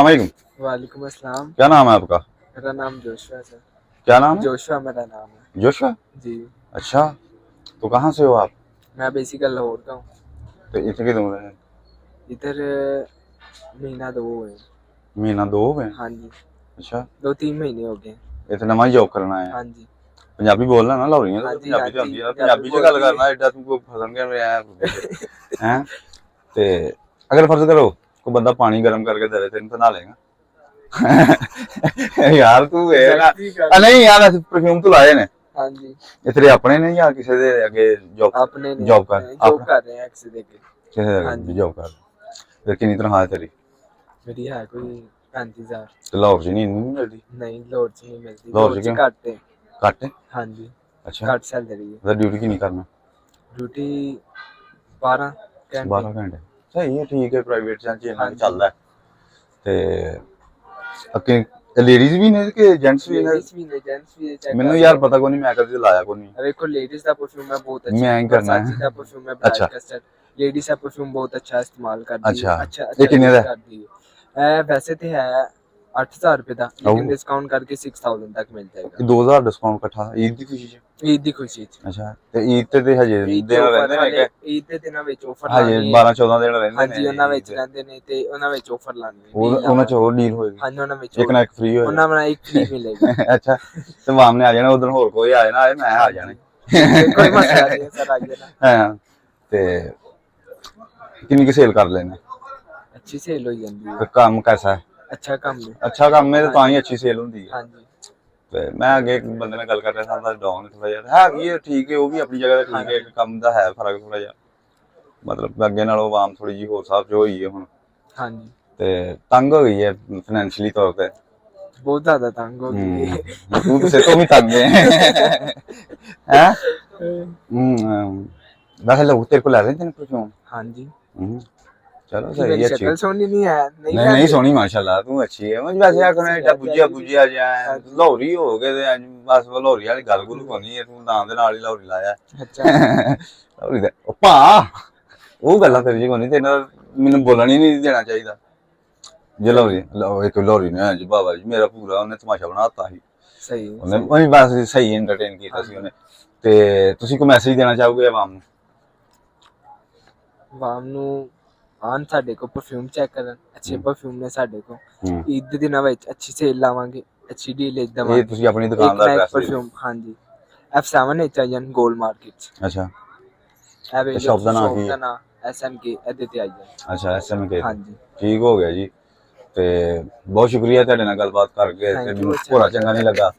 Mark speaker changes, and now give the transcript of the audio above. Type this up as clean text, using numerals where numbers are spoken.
Speaker 1: वालेकुम।
Speaker 2: वालेकुम अस्सलाम।
Speaker 1: क्या नाम है आपका?
Speaker 2: मेरा नाम जोशुआ सर।
Speaker 1: क्या नाम है?
Speaker 2: जोशुआ मेरा नाम है
Speaker 1: जोशुआ?
Speaker 2: जी।
Speaker 1: अच्छा, तो कहाँ से हो आप?
Speaker 2: मैं बेसिकल लाहौर का हूँ।
Speaker 1: तो इतने की दूर है?
Speaker 2: इधर महीना 2 हुए।
Speaker 1: महीना 2 हो गए?
Speaker 2: हाँ जी,
Speaker 1: अच्छा,
Speaker 2: 2-3 महीने हो गए।
Speaker 1: इतना नवा जॉब करना है?
Speaker 2: हाँ जी,
Speaker 1: पंजाबी बोलना ना लाहौरियां
Speaker 2: हाँ
Speaker 1: तो
Speaker 2: जी, हाँ
Speaker 1: पंजाबी तो
Speaker 2: जी,
Speaker 1: आंदी है, पंजाबी च गल करना एडा तू फसन गया मैं हैं ते अगर फर्ज करो कोई बंदा पानी गर्म करके दे तेन तो नहा लेगा? यार तू है ना नहीं यार ऐसे परफ्यूम तो लाए ने
Speaker 2: हाँ जी।
Speaker 1: ये तेरे अपने ने या किसी दे अगे जॉब
Speaker 2: अपने ने
Speaker 1: जॉब कर
Speaker 2: जॉब कर रहे हैं किसी दे के।
Speaker 1: किसी
Speaker 2: हाँ
Speaker 1: दे
Speaker 2: जी।
Speaker 1: जॉब कर फिर कितनी तनख्वाह है तेरी?
Speaker 2: मेरी है कोई 35,000।
Speaker 1: तो लाहौर च नहीं मिलती?
Speaker 2: नहीं लाहौर च नहीं मिलती,
Speaker 1: लाहौर
Speaker 2: लाहौर
Speaker 1: च
Speaker 2: च
Speaker 1: क्यों?
Speaker 2: घट है।
Speaker 1: घट है?
Speaker 2: हाँ जी,
Speaker 1: अच्छा,
Speaker 2: घट सैलरी है।
Speaker 1: तो ड्यूटी की नहीं करना?
Speaker 2: ड्यूटी 12 घंटे।
Speaker 1: 12 घंटे सही है, ठीक है, प्राइवेट च
Speaker 2: हाँ
Speaker 1: इन्ना
Speaker 2: जी।
Speaker 1: चलदा है ते अगे लेडीज भी ने कि जेंट्स भी ने?
Speaker 2: लेडीज भी ने जेंट्स भी चेक
Speaker 1: ਮੈਨੂੰ
Speaker 2: कर
Speaker 1: यार
Speaker 2: लो।
Speaker 1: पता को नहीं, मैं कभी लाया को नहीं।
Speaker 2: देखो लेडीज का परफ्यूम है बहुत अच्छा,
Speaker 1: मैं ही करना है।
Speaker 2: वर्साची का परफ्यूम है ब्राइट
Speaker 1: अच्छा
Speaker 2: कस्टर्ड। लेडीज का परफ्यूम बहुत अच्छा इस्तेमाल कर दी है,
Speaker 1: अच्छा,
Speaker 2: अच्छा
Speaker 1: ये
Speaker 2: अच्छा
Speaker 1: किन्ने
Speaker 2: यूज
Speaker 1: दा?
Speaker 2: कर दी है। वैसे तो है 8,000 रुपए का, लेकिन
Speaker 1: ओह,
Speaker 2: डिस्काउंट करके 6,000 तक मिल जाएगा
Speaker 1: 2000 डिस्काउंट इकट्ठा ईद की खुशी च?
Speaker 2: ईद की खुशी च।
Speaker 1: अच्छा, ਤੇ ਈਦ ਤੇ ਹਜੇ
Speaker 2: ईद के
Speaker 1: ਦਿਨ
Speaker 2: ऑफर
Speaker 1: ਰਹਿੰਦੇ ਨੇ
Speaker 2: हाले
Speaker 1: ਕਿ
Speaker 2: ईद ਦੇ ਦਿਨਾਂ ਵਿੱਚ ਆਫਰ
Speaker 1: ਹਜੇ
Speaker 2: ਲਾਣੀ
Speaker 1: 12
Speaker 2: ਹੈ।
Speaker 1: 14 ਦਿਨ ਰਹਿੰਦੇ ਨੇ
Speaker 2: ਹਾਂਜੀ ਉਹਨਾਂ
Speaker 1: ਈਦ
Speaker 2: ਵਿੱਚ
Speaker 1: ਦੇ?
Speaker 2: ਰਹਿੰਦੇ ਨੇ ਤੇ ਉਹਨਾਂ ਵਿੱਚ ਆਫਰ ਲਾਣੀ ਹੈ
Speaker 1: ਉਹਨਾਂ ਚ ਹੋਰ ਡੀਲ ਹੋਏਗੀ?
Speaker 2: ਹਾਂਜੀ ਉਹਨਾਂ ਵਿੱਚ
Speaker 1: ਇੱਕ ਨਾ ਇੱਕ ਫ੍ਰੀ
Speaker 2: ਉਹਨਾਂ
Speaker 1: ਹੋਏਗਾ?
Speaker 2: ਨਾਲ ਇੱਕ ਫ੍ਰੀ ਮਿਲੇਗਾ।
Speaker 1: ਅੱਛਾ, ਤੇ ਮਾਮ ਨੇ ਆ ਜਾਣਾ ਉਧਰ, ਹੋਰ ਕੋਈ ਆਏ ਨਾ ਆਏ, ਮੈਂ ਆ ਜਾਣਾ।
Speaker 2: कोई मसला नहीं है सर, आइए ना।
Speaker 1: ਹਾਂ ਤੇ ਕਿੰਨੀ ਕੁ ਸੇਲ ਕਰ ਲੈਣੇ?
Speaker 2: अच्छी सेल हो जाती
Speaker 1: ਤੇ
Speaker 2: है।
Speaker 1: ਕੰਮ कैसा है?
Speaker 2: अच्छा काम है।
Speaker 1: अच्छा काम है ਤਾਂ ਹੀ ਅੱਛੀ ਸੇਲ ਹੁੰਦੀ ਹੈ।
Speaker 2: हाँ जी।
Speaker 1: ਤੇ ਮੈਂ ਅੱਗੇ ਇੱਕ ਬੰਦੇ ਨਾਲ ਗੱਲ ਕਰ ਰਿਹਾ ਸਾਂ, ਦਾ ਡਾਊਨ ਥੋੜਾ ਜਿਹਾ ਹੈਗੀ ਹੈ, ਠੀਕ ਹੈ, ਉਹ ਵੀ ਆਪਣੀ ਜਗ੍ਹਾ ਤੇ ਠੀਕ ਹੈ, ਇੱਕ ਕੰਮ ਦਾ ਹੈ ਫਰਕ ਥੋੜਾ ਜਿਹਾ, ਮਤਲਬ ਅੱਗੇ ਨਾਲੋਂ ਆਵਾਮ ਥੋੜੀ ਜਿਹੀ ਹੋਰ ਸਾਫ ਜੋ ਹੋਈ ਹੈ ਹੁਣ,
Speaker 2: हाँ जी।
Speaker 1: ਤੇ ਤੰਗ ਹੋ ਗਈ ਹੈ ਫਾਈਨੈਂਸ਼ੀਅਲੀ ਤੌਰ ਤੇ।
Speaker 2: बहुत ज्यादा तंग हो गई है।
Speaker 1: ਤੂੰ ਤਾਂ ਸੇ ਤੋਂ ਵੀ ਤੰਗ ਹੈ ਹੈ ਵੈਸੇ ਲੋਕ ਤੇਰੇ ਕੋਲ ਲੈ ਰਹੇ ਨੇ ਪਰਫਿਊਮ?
Speaker 2: हाँ जी।
Speaker 1: चलो
Speaker 2: कि
Speaker 1: सही
Speaker 2: मेरी
Speaker 1: है,
Speaker 2: शक्ल
Speaker 1: अच्छी
Speaker 2: सोनी नहीं है नहीं
Speaker 1: नहीं नहीं सोनी माशाल्लाह, तू अच्छी है। मुझे वैसे आखना एडा बुझिया बुझिया जाए लाहौरी हो गए ते बस लाहौरी वाली गल गुल कोनी है, तू नाम दे नाल ही लाहौरी लाया
Speaker 2: अच्छा
Speaker 1: लाहौरी दे ओ भा ਉਹ ਗੱਲਾਂ ਤੇਰੀ ਕੋਨੀ, ਤੇ ਇਹਨਾਂ ਮੈਨੂੰ ਬੋਲਣ ਹੀ ਨਹੀਂ ਦੇਣਾ ਚਾਹੀਦਾ। ਜੇ ਲਾਹੌਰੀ ਇੱਕ ਲਾਹੌਰੀ ਨੇ ਜੀ ਬਾਬਾ ਜੀ ਮੇਰਾ ਪੂਰਾ ਉਹਨੇ ਤਮਾਸ਼ਾ ਬਣਾਤਾ ਸੀ,
Speaker 2: सही
Speaker 1: ਉਹਨੇ ਉਹੀ ਬਸ ਸਹੀ ਐਂਟਰਟੇਨ ਕੀਤਾ ਸੀ ਉਹਨੇ। ਤੇ ਤੁਸੀਂ ਕੋਈ ਮੈਸੇਜ ਦੇਣਾ ਚਾਹੋਗੇ ਆਵਾਮ ਨੂੰ?
Speaker 2: वाम नु आन साडे को परफ्यूम चेक करन, अच्छे परफ्यूम ने साडे को ईद दे दिनां विच अच्छी सेल लावांगे, अच्छी डील
Speaker 1: ਇਹ
Speaker 2: देवांगे।
Speaker 1: ਤੁਸੀਂ ਆਪਣੀ ਦੁਕਾਨ ਦਾ ਐਡਰੈਸ ਦੇ ਦਿਓ।
Speaker 2: परफ्यूम हाँ जी F7 HIN गोल्ड मार्केट
Speaker 1: ਅੱਛਾ,
Speaker 2: ए वे
Speaker 1: शॉप दा नाम की है?
Speaker 2: ना SMK एदे ते आई जाए।
Speaker 1: ਅੱਛਾ SMK
Speaker 2: हाँ जी
Speaker 1: ਠੀਕ ਹੋ ਗਿਆ ਜੀ। ਤੇ ਬਹੁਤ ਸ਼ੁਕਰੀਆ ਤੁਹਾਡੇ ਨਾਲ ਗੱਲਬਾਤ ਕਰਕੇ, ਤੇ
Speaker 2: थैंक
Speaker 1: ਮੈਨੂੰ
Speaker 2: यू।
Speaker 1: ਭੋਰਾ ਚੰਗਾ ਨਹੀਂ ਲੱਗਾ।